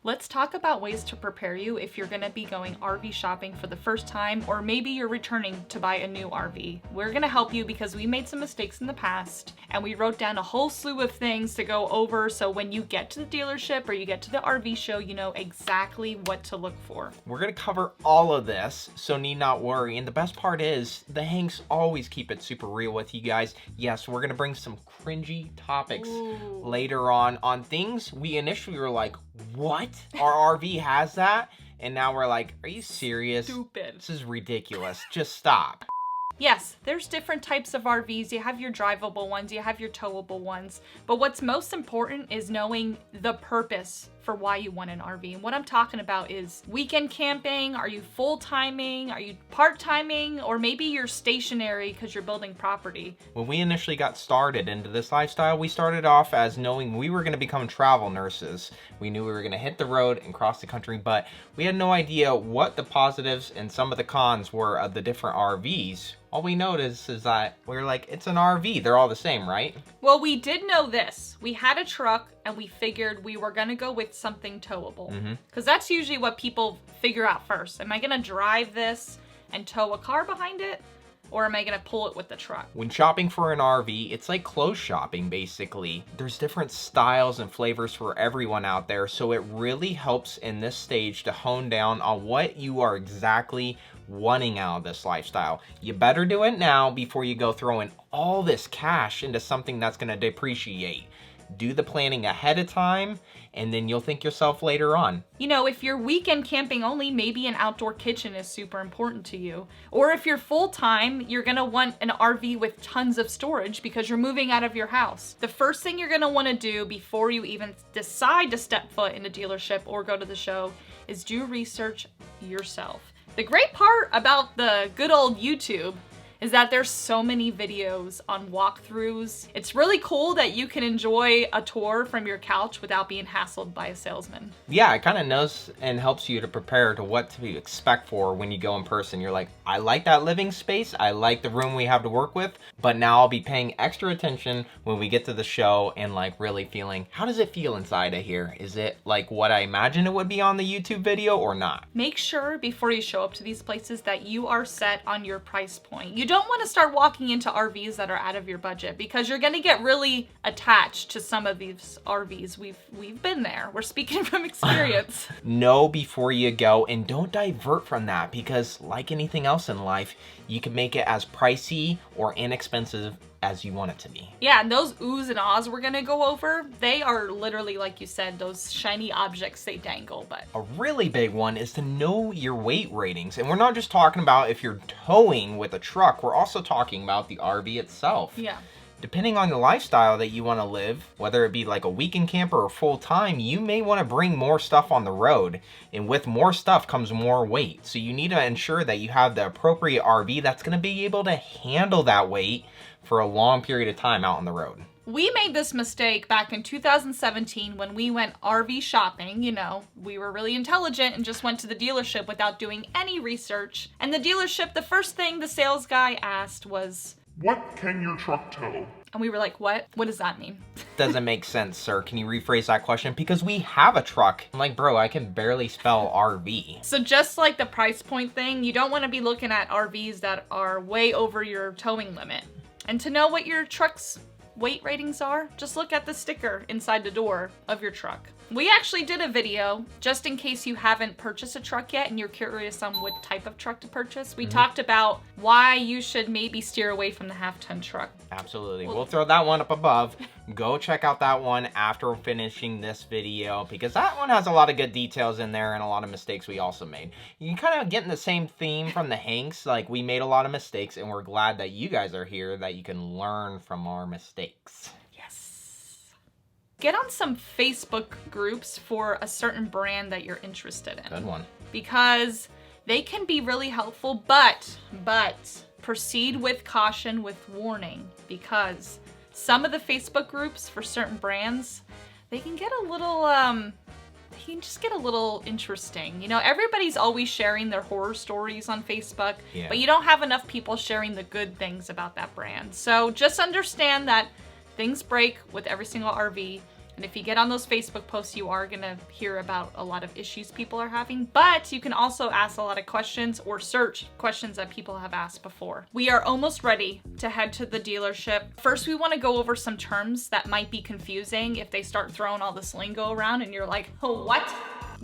Let's talk about ways to prepare you if you're going to be going RV shopping for the first time, or maybe you're returning to buy a new RV. We're going to help you because we made some mistakes in the past and we wrote down a whole slew of things to go over so when you get to the dealership or you get to the RV show, you know exactly what to look for. We're going to cover all of this, so need not worry. And the best part is, the Hanks always keep it super real with you guys. Yes, we're going to bring some cringy topics later on things we initially were like, what? Our RV has that? And now we're like, are you serious? Stupid. This is ridiculous. Just stop. Yes, there's different types of RVs. You have your drivable ones, you have your towable ones. But what's most important is knowing the purpose for why you want an RV. And what I'm talking about is weekend camping. Are you full-timing? Are you part-timing? Or maybe you're stationary because you're building property. When we initially got started into this lifestyle, we started off as knowing we were going to become travel nurses. We knew we were going to hit the road and cross the country, but we had no idea what the positives and some of the cons were of the different RVs. All we noticed is that we were like, it's an RV. They're all the same, right? Well, we did know this. We had a truck and we figured we were going to go with something towable. Because that's usually what people figure out first. Am I going to drive this and tow a car behind it? Or am I going to pull it with the truck? When shopping for an RV, it's like clothes shopping, basically. There's different styles and flavors for everyone out there, so it really helps in this stage to hone down on what you are exactly wanting out of this lifestyle. You better do it now before you go throwing all this cash into something that's going to depreciate. Do the planning ahead of time, and then you'll thank yourself later on. You know, if you're weekend camping only, maybe an outdoor kitchen is super important to you. Or if you're full-time, you're gonna want an RV with tons of storage because you're moving out of your house. The first thing you're gonna wanna do before you even decide to step foot in a dealership or go to the show is do research yourself. The great part about the good old YouTube is that there's so many videos on walkthroughs. It's really cool that you can enjoy a tour from your couch without being hassled by a salesman. Yeah, it kind of knows and helps you to prepare to what to expect for when you go in person. You're like, I like that living space, I like the room we have to work with, but now I'll be paying extra attention when we get to the show and like really feeling, how does it feel inside of here? Is it like what I imagine it would be on the YouTube video or not? Make sure before you show up to these places that you are set on your price point. You don't want to start walking into RVs that are out of your budget because you're going to get really attached to some of these RVs. We've been there. We're speaking from experience. Know before you go, and don't divert from that, because like anything else in life, you can make it as pricey or inexpensive as you want it to be. Yeah, and those oohs and ahs we're gonna go over, they are literally, like you said, those shiny objects they dangle. But a really big one is to know your weight ratings. And we're not just talking about if you're towing with a truck, we're also talking about the RV itself. Yeah. Depending on the lifestyle that you want to live, whether it be like a weekend camper or full time, you may want to bring more stuff on the road. And with more stuff comes more weight. So you need to ensure that you have the appropriate RV that's going to be able to handle that weight for a long period of time out on the road. We made this mistake back in 2017 when we went RV shopping. You know, we were really intelligent and just went to the dealership without doing any research. And the dealership, the first thing the sales guy asked was, what can your truck tow? And we were like, what? What does that mean? Doesn't make sense, sir. Can you rephrase that question? Because we have a truck. I'm like, bro, I can barely spell RV. So just like the price point thing, you don't want to be looking at RVs that are way over your towing limit. And to know what your truck's weight ratings are, just look at the sticker inside the door of your truck. We actually did a video, just in case you haven't purchased a truck yet and you're curious on what type of truck to purchase. We talked about why you should maybe steer away from the half-ton truck. Absolutely. We'll throw that one up above. Go check out that one after finishing this video, because that one has a lot of good details in there and a lot of mistakes we also made. You can kind of get in the same theme from the Hanks. Like, we made a lot of mistakes and we're glad that you guys are here, that you can learn from our mistakes. Get on some Facebook groups for a certain brand that you're interested in. Good one. Because they can be really helpful, but proceed with caution, with warning, because some of the Facebook groups for certain brands, they can get a little, they can just get a little interesting. You know, everybody's always sharing their horror stories on Facebook, but you don't have enough people sharing the good things about that brand. So just understand that things break with every single RV, And if you get on those Facebook posts, you are gonna hear about a lot of issues people are having, but you can also ask a lot of questions or search questions that people have asked before. We are almost ready to head to the dealership. First, we wanna go over some terms that might be confusing if they start throwing all this lingo around and you're like, oh, what?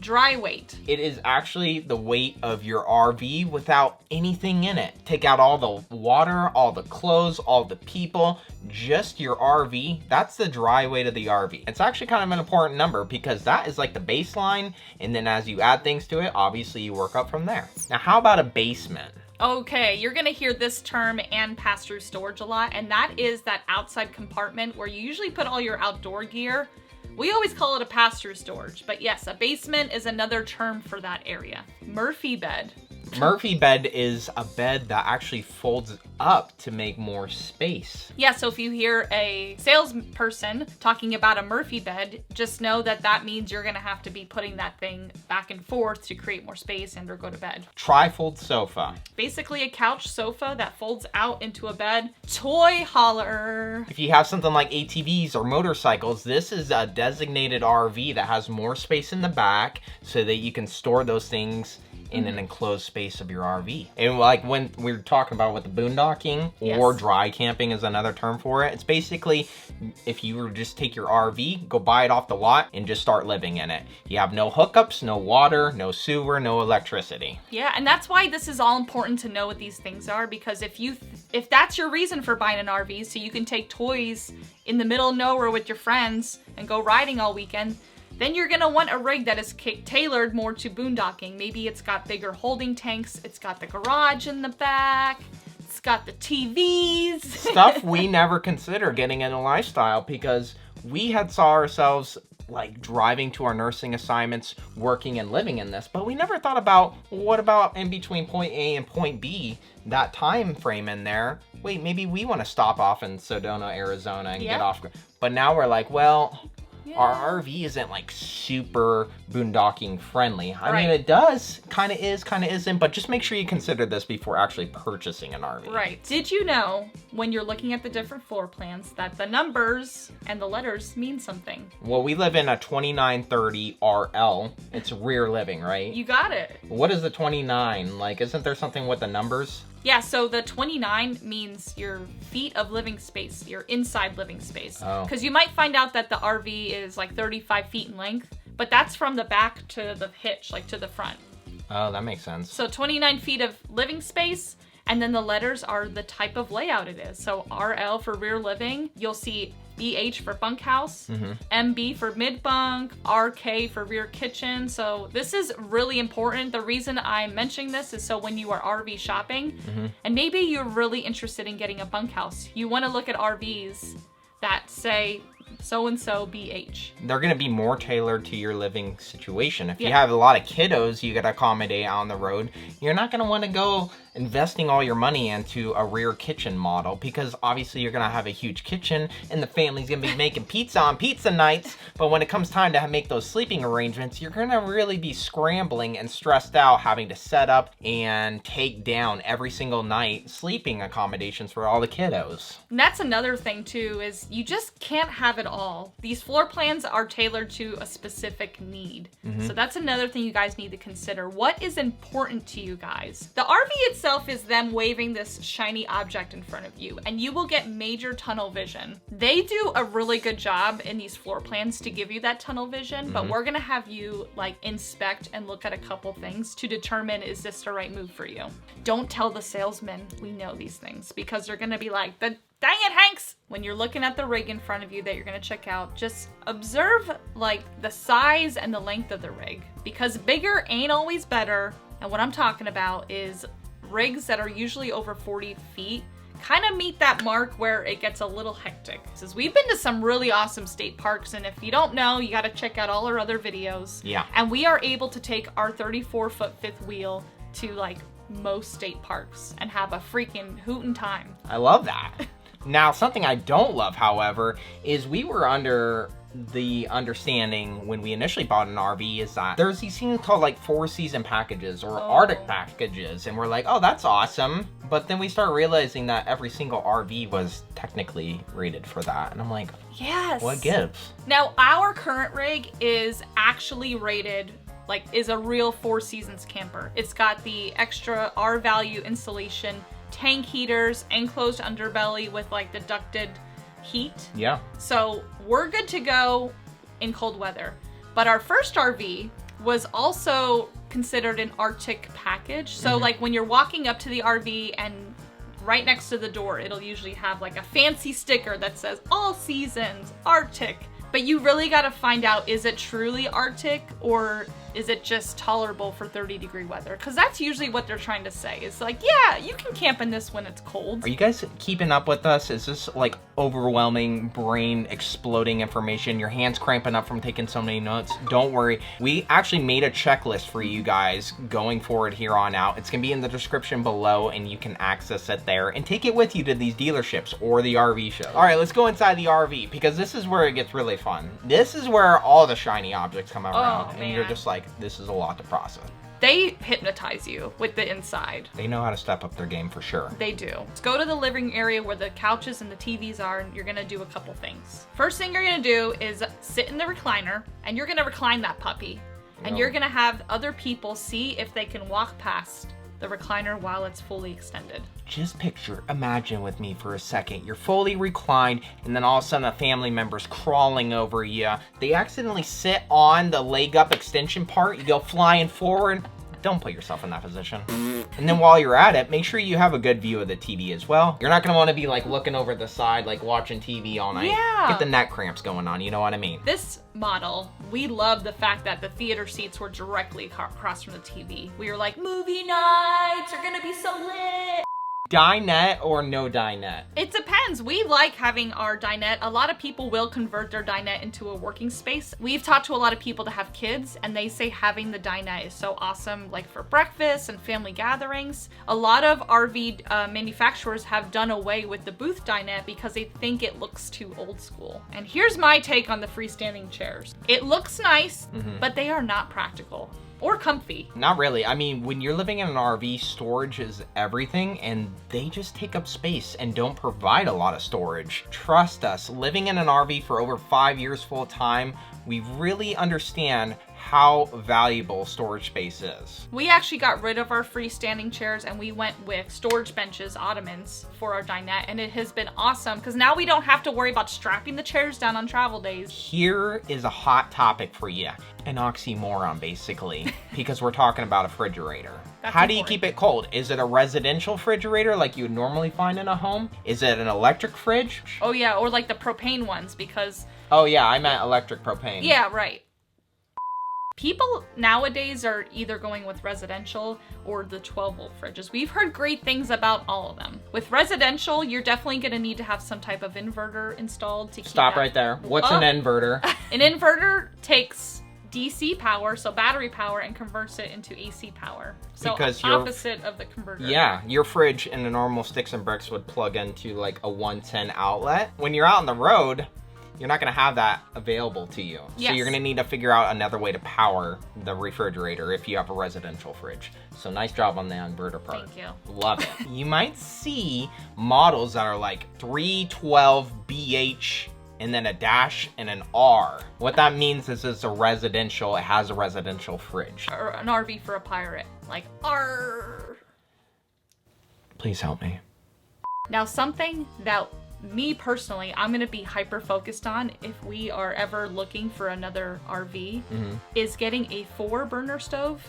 Dry weight. It is actually the weight of your RV without anything in it. Take out all the water, all the clothes, all the people, just your RV. That's the dry weight of the RV. It's actually kind of an important number because that is like the baseline, and then as you add things to it, obviously you work up from there. Now, how about a basement? Okay, you're gonna hear this term and pass-through storage a lot, and that is that outside compartment where you usually put all your outdoor gear. We always call it a pass-through storage, but yes, a basement is another term for that area. Murphy bed. Murphy bed is a bed that actually folds up to make more space. Yeah, so if you hear a salesperson talking about a Murphy bed, just know that that means you're gonna have to be putting that thing back and forth to create more space and or go to bed. Tri-fold sofa. Basically a couch sofa that folds out into a bed. Toy hauler. If you have something like ATVs or motorcycles, this is a designated RV that has more space in the back so that you can store those things in an enclosed space of your RV. And like when we're talking about with the boondocking or Yes. dry camping is another term for it. It's basically if you were to just take your RV, go buy it off the lot and just start living in it. You have no hookups, no water, no sewer, no electricity. Yeah, and that's why this is all important to know what these things are, because if that's your reason for buying an RV, so you can take toys in the middle of nowhere with your friends and go riding all weekend, then you're gonna want a rig that is tailored more to boondocking. Maybe it's got bigger holding tanks, it's got the garage in the back, it's got the TVs. Stuff we never consider getting in a lifestyle because we had saw ourselves like driving to our nursing assignments, working and living in this, but we never thought about what about in between point A and point B, that time frame in there. Wait, maybe we want to stop off in Sedona, Arizona and get off. But now we're like, well, our RV isn't like super boondocking friendly. I mean, it does, kind of is, kind of isn't, but just make sure you consider this before actually purchasing an RV. Right. Did you know when you're looking at the different floor plans that the numbers and the letters mean something? Well, we live in a 2930 RL. It's rear living, right? You got it. What is the 29? Like, isn't there something with the numbers? Yeah, so the 29 means your feet of living space, your inside living space. Because you might find out that the RV is like 35 feet in length, but that's from the back to the hitch, like to the front. Oh, that makes sense. So 29 feet of living space, and then the letters are the type of layout it is. So RL for rear living, you'll see BH for bunkhouse, MB for mid bunk, RK for rear kitchen. So this is really important. The reason I'm mentioning this is so when you are RV shopping, and maybe you're really interested in getting a bunkhouse, you want to look at RVs that say so-and-so BH. They're going to be more tailored to your living situation. If you have a lot of kiddos you got to accommodate on the road, you're not going to want to go investing all your money into a rear kitchen model because obviously you're going to have a huge kitchen and the family's going to be making pizza on pizza nights, but when it comes time to make those sleeping arrangements, you're going to really be scrambling and stressed out having to set up and take down every single night sleeping accommodations for all the kiddos. And that's another thing too, is you just can't have it all. These floor plans are tailored to a specific need. So that's another thing you guys need to consider. What is important to you guys? The RV itself is them waving this shiny object in front of you, and you will get major tunnel vision. They do a really good job in these floor plans to give you that tunnel vision, but we're gonna have you like inspect and look at a couple things to determine, is this the right move for you? Don't tell the salesman we know these things, because they're gonna be like, dang it, Hanks! When you're looking at the rig in front of you that you're gonna check out, just observe like the size and the length of the rig, because bigger ain't always better. And what I'm talking about is rigs that are usually over 40 feet kind of meet that mark where it gets a little hectic. Since we've been to some really awesome state parks, and if you don't know, you got to check out all our other videos. Yeah. And we are able to take our 34-foot fifth wheel to like most state parks and have a freaking hootin' time. I love that. Now, something I don't love, however, is we were under the understanding when we initially bought an RV is that there's these things called like 4-season packages or Arctic packages, and we're like, oh, that's awesome, But then we start realizing that every single RV was technically rated for that. And I'm like, Yes. what gives? Now, our current rig is actually rated, like, is a real Four Seasons camper. It's got the extra R-value insulation, tank heaters, enclosed underbelly with, like, the ducted heat. Yeah. So we're good to go in cold weather. But our first RV was also considered an Arctic package. So like when you're walking up to the RV and right next to the door, it'll usually have like a fancy sticker that says all seasons, Arctic. But you really got to find out, is it truly Arctic or is it just tolerable for 30-degree weather? Because that's usually what they're trying to say. It's like, yeah, you can camp in this when it's cold. Are you guys keeping up with us? Is this like overwhelming, brain exploding information? Your hands cramping up from taking so many notes? Don't worry. We actually made a checklist for you guys going forward here on out. It's gonna be in the description below and you can access it there and take it with you to these dealerships or the RV show. All right, let's go inside the RV because this is where it gets really fun. This is where all the shiny objects come around and you're just like, this is a lot to process. They hypnotize you with the inside. They know how to step up their game for sure. They do. Let's go to the living area where the couches and the TVs are, and you're gonna do a couple things. First thing you're gonna do is sit in the recliner, and you're gonna recline that puppy. And you're gonna have other people see if they can walk past the recliner while it's fully extended. Just imagine with me for a second. You're fully reclined, and then all of a sudden a family member's crawling over you. They accidentally sit on the leg up extension part. You go flying forward. Don't put yourself in that position. And then while you're at it, make sure you have a good view of the TV as well. You're not gonna wanna be like looking over the side, like watching TV all night. Yeah. Get the neck cramps going on, you know what I mean? This model, we love the fact that the theater seats were directly across from the TV. We were like, movie nights are gonna be so lit. Dinette or no dinette? It depends. We like having our dinette. A lot of people will convert their dinette into a working space. We've talked to a lot of people that have kids and they say having the dinette is so awesome, like for breakfast and family gatherings. A lot of RV manufacturers have done away with the booth dinette because they think it looks too old school. And here's my take on the freestanding chairs. It looks nice, but they are not practical or comfy. Not really. I mean, when you're living in an RV, storage is everything, and they just take up space and don't provide a lot of storage. Trust us, living in an RV for over 5 years full time, we really understand how valuable storage space is. We actually got rid of our freestanding chairs and we went with storage benches, ottomans, for our dinette, and it has been awesome because now we don't have to worry about strapping the chairs down on travel days. Here is a hot topic for you. An oxymoron, basically, because we're talking about a refrigerator. How do you keep it cold? Is it a residential refrigerator like you would normally find in a home? Is it an electric fridge? Oh yeah, or like the propane ones because... Oh yeah, I meant electric propane. Yeah, right. People nowadays are either going with residential or the 12-volt fridges. We've heard great things about all of them. With residential, you're definitely going to need to have some type of inverter installed to keep Stop that. right there. What's an inverter? An inverter takes DC power, so battery power, and converts it into AC power. So Because opposite of the converter. Yeah, your fridge in a normal sticks and bricks would plug into like a 110 outlet. When you're out on the road, you're not gonna have that available to you. Yes. So you're gonna need to figure out another way to power the refrigerator if you have a residential fridge. So nice job on the inverter part. Thank you. Love it. You might see models that are like 312 BH and then a dash and an R. What that means is it's a residential, it has a residential fridge. Or an RV for a pirate. Like, arr. Please help me. Now something that me personally, I'm gonna be hyper focused on if we are ever looking for another RV is getting a 4-burner stove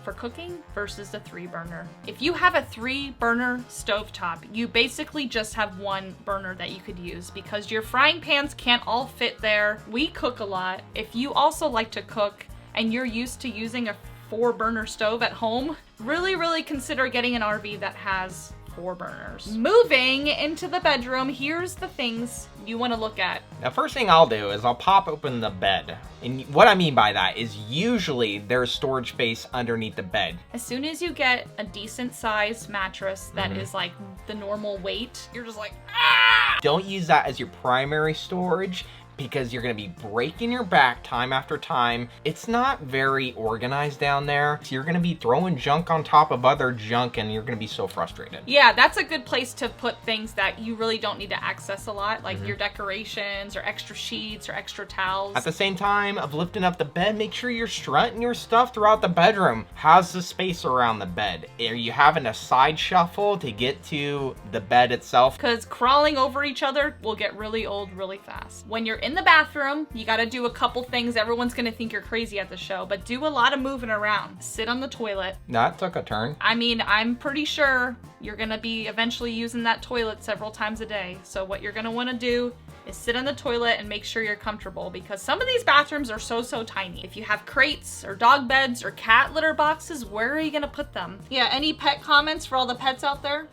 for cooking versus the 3-burner. If you have a 3-burner stovetop, you basically just have 1 burner that you could use because your frying pans can't all fit there. We cook a lot. If you also like to cook and you're used to using a 4-burner stove at home, really consider getting an RV that has 4 burners. Moving into the bedroom, here's the things you want to look at. Now, first thing I'll do is I'll pop open the bed. And what I mean by that is usually there's storage space underneath the bed. As soon as you get a decent sized mattress that is like the normal weight, you're just like, ah! Don't use that as your primary storage because you're gonna be breaking your back time after time. It's not very organized down there. So you're gonna be throwing junk on top of other junk and you're gonna be so frustrated. Yeah, that's a good place to put things that you really don't need to access a lot, like your decorations or extra sheets or extra towels. At the same time of lifting up the bed, make sure you're strutting your stuff throughout the bedroom. How's the space around the bed? Are you having a side shuffle to get to the bed itself? Because crawling over each other will get really old really fast. When you're in the bathroom, you gotta do a couple things. Everyone's gonna think you're crazy at the show, but do a lot of moving around. Sit on the toilet. That took a turn. I mean, I'm pretty sure you're gonna be eventually using that toilet several times a day. So what you're gonna wanna do is sit on the toilet and make sure you're comfortable, because some of these bathrooms are so tiny. If you have crates or dog beds or cat litter boxes, where are you gonna put them? Yeah, any pet comments for all the pets out there?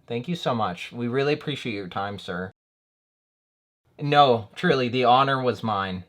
Thank you so much. We really appreciate your time, sir. No, truly, the honor was mine.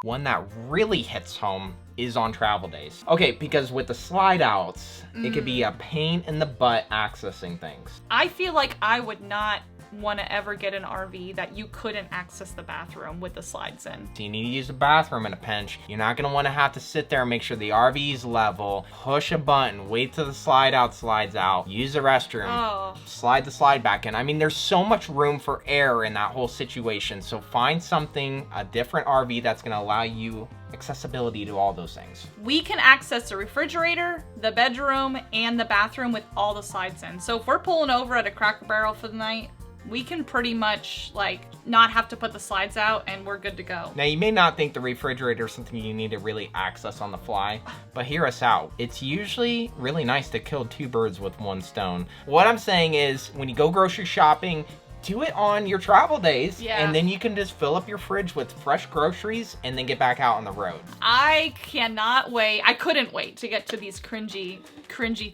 One that really hits home is on travel days. Okay, because with the slide outs, it could be a pain in the butt accessing things. I feel like I would not want to ever get an RV that you couldn't access the bathroom with the slides in. So you need to use the bathroom in a pinch. You're not gonna wanna have to sit there and make sure the RV is level, push a button, wait till the slide out slides out, use the restroom, Oh. slide the slide back in. I mean, there's so much room for error in that whole situation. So find something, a different RV that's gonna allow you accessibility to all those things. We can access the refrigerator, the bedroom, and the bathroom with all the slides in. So if we're pulling over at a Cracker Barrel for the night, we can pretty much like not have to put the slides out and we're good to go. Now, you may not think the refrigerator is something you need to really access on the fly, but hear us out. It's usually really nice to kill two birds with one stone. What I'm saying is, when you go grocery shopping, do it on your travel days, and then you can just fill up your fridge with fresh groceries and then get back out on the road. I cannot wait. I couldn't wait to get to these cringy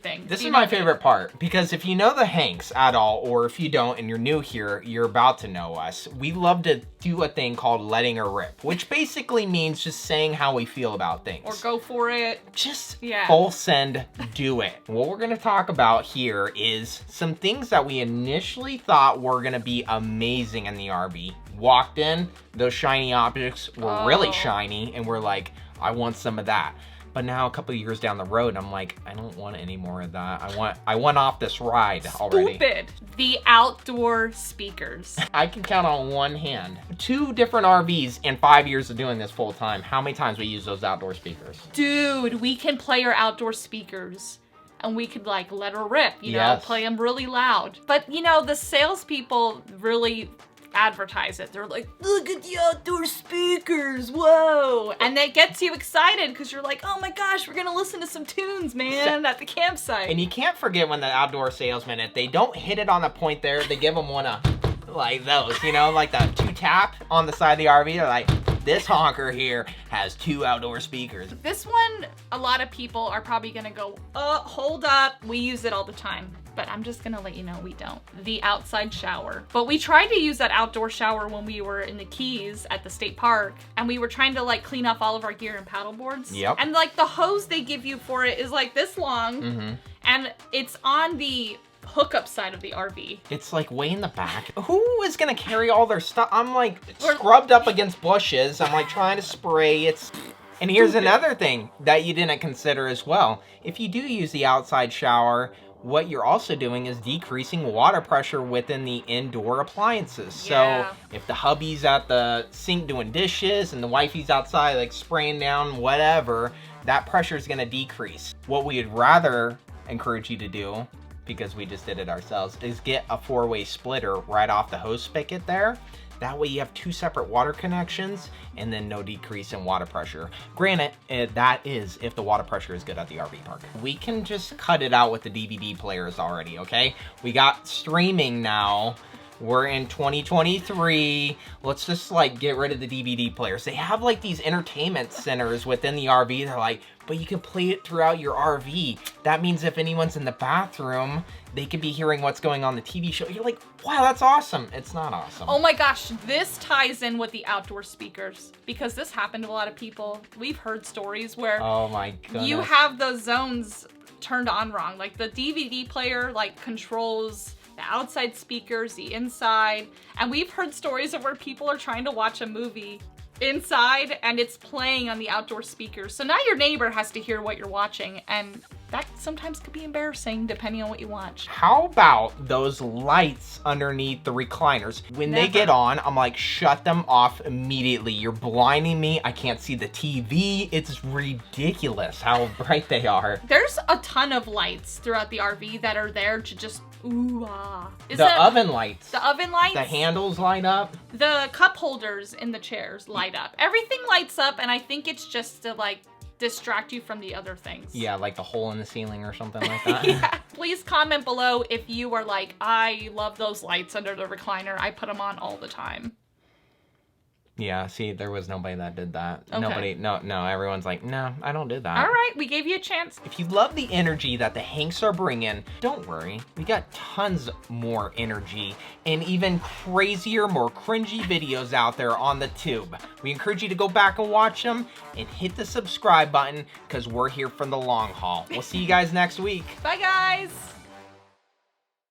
things. This is my favorite part, because if you know the Hanks at all, or if you don't and you're new here, you're about to know us. We love to do a thing called letting her rip, which basically means just saying how we feel about things. Or go for it. Just full send, do it. What we're gonna talk about here is some things that we initially thought were gonna be amazing in the RV. Walked in, those shiny objects were really shiny, and we're like, I want some of that. But now a couple of years down the road, I'm like, I don't want any more of that. I want off this ride already. Stupid. The outdoor speakers. I can count on one hand. 2 different RVs in 5 years of doing this full time. How many times we use those outdoor speakers? Dude, we can play our outdoor speakers. And we could like let her rip, you know, play them really loud. But you know, the salespeople really advertise it. They're like, look at the outdoor speakers, whoa. And that gets you excited because you're like, oh my gosh, we're gonna listen to some tunes, man, at the campsite. And you can't forget when the outdoor salesman, if they don't hit it on the point there, they give them one like those, you know, like the 2 tap on the side of the RV. They're like, this honker here has 2 outdoor speakers. This one, a lot of people are probably gonna go, hold up. We use it all the time. But I'm just gonna let you know we don't. The outside shower. But we tried to use that outdoor shower when we were in the Keys at the state park, and we were trying to like clean off all of our gear and paddle boards. Yep. And like the hose they give you for it is like this long, and it's on the hookup side of the RV. It's like way in the back. Who is gonna carry all their stuff? I'm like scrubbed up against bushes. I'm like trying to spray. And here's another thing that you didn't consider as well. If you do use the outside shower, what you're also doing is decreasing water pressure within the indoor appliances. So if the hubby's at the sink doing dishes and the wifey's outside like spraying down whatever, that pressure is gonna decrease. What we'd rather encourage you to do, because we just did it ourselves, is get a 4-way splitter right off the hose spigot there. That way you have 2 separate water connections and then no decrease in water pressure. Granted, that is if the water pressure is good at the RV park. We can just cut it out with the DVD players already, okay? We got streaming now. We're in 2023. Let's just like get rid of the DVD players. They have like these entertainment centers within the RV. They're like, but you can play it throughout your RV. That means if anyone's in the bathroom, they could be hearing what's going on the TV show. You're like, wow, that's awesome. It's not awesome. Oh my gosh, this ties in with the outdoor speakers, because this happened to a lot of people. We've heard stories where oh my goodness, you have those zones turned on wrong. Like the DVD player like controls the outside speakers, the inside. And we've heard stories of where people are trying to watch a movie inside and it's playing on the outdoor speakers. So now your neighbor has to hear what you're watching, and that sometimes could be embarrassing depending on what you watch. How about those lights underneath the recliners? When they get on, I'm like, shut them off immediately. You're blinding me. I can't see the TV. It's ridiculous how bright they are. There's a ton of lights throughout the RV that are there to just ooh ah. Oven lights. The oven lights. The handles light up. The cup holders in the chairs light up. Everything lights up, and I think it's just to like distract you from the other things. Yeah, like the hole in the ceiling or something like that. Yeah. Please comment below if you are like, I love those lights under the recliner. I put them on all the time. Yeah, see, there was nobody that did that. Okay. No, everyone's like, no, I don't do that. All right, we gave you a chance. If you love the energy that the Hanks are bringing, don't worry. We got tons more energy and even crazier, more cringy videos out there on the tube. We encourage you to go back and watch them and hit the subscribe button because we're here for the long haul. We'll see you guys next week. Bye, guys.